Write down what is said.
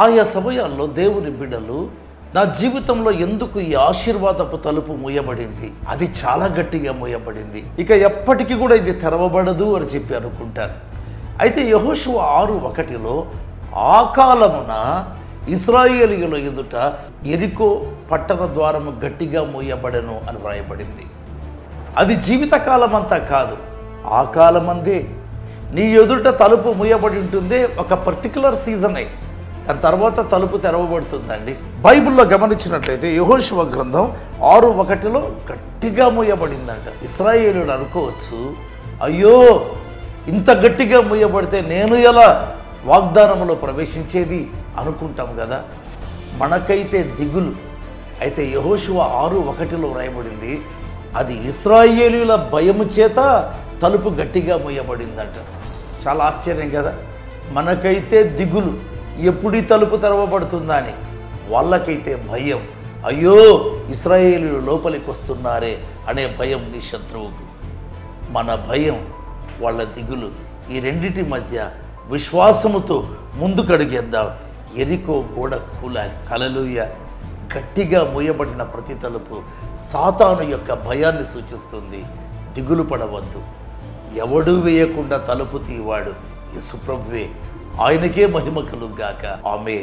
ఆయా సమయాల్లో దేవుని బిడ్డలు నా జీవితంలో ఎందుకు ఈ ఆశీర్వాదపు తలుపు మూయబడింది, అది చాలా గట్టిగా మూయబడింది, ఇక ఎప్పటికీ కూడా ఇది తెరవబడదు అని చెప్పి అనుకుంటారు. అయితే యెహోషువ 6:1 ఆ కాలమున ఇశ్రాయేలీయుల ఎదుట యెరికో పట్టణ ద్వారము గట్టిగా మూయబడెను అని వ్రాయబడింది. అది జీవితకాలం అంతా కాదు, ఆ కాలమందే నీ ఎదుట తలుపు మూయబడి ఉంటుంది. ఒక పర్టికులర్ సీజనే, దాని తర్వాత తలుపు తెరవబడుతుందండి. బైబిల్లో గమనించినట్లయితే యెహోషువ గ్రంథం 6:1 గట్టిగా మూయబడిందంట. ఇశ్రాయేలీయులు అనుకోవచ్చు, అయ్యో ఇంత గట్టిగా మూయబడితే నేను ఎలా వాగ్దానములో ప్రవేశించేది అనుకుంటాం కదా. మనకైతే దిగులు. అయితే యెహోషువ 6:1 వ్రాయబడింది, అది ఇశ్రాయేలీయుల భయము చేత తలుపు గట్టిగా మూయబడిందంట. చాలా ఆశ్చర్యం కదా. మనకైతే దిగులు, ఎప్పుడు ఈ తలుపు తెరవబడుతుందా అని. వాళ్ళకైతే భయం, అయ్యో ఇశ్రాయేలీయులు లోపలికి వస్తున్నారే అనే భయం నీ శత్రువుకు. మన భయం, వాళ్ళ దిగులు, ఈ రెండిటి మధ్య విశ్వాసముతో ముందుకడిగేద్దాం. యెరికో గోడ కూలాలి. హల్లెలూయా. గట్టిగా మూయబడిన ప్రతి తలుపు సాతాను యొక్క భయాన్ని సూచిస్తుంది. దిగులు పడవద్దు. ఎవడూ వేయకుండా తలుపు తీవాడు యేసు ప్రభువే. ఆయనకే మహిమ కలుగుగాక. ఆమేన్.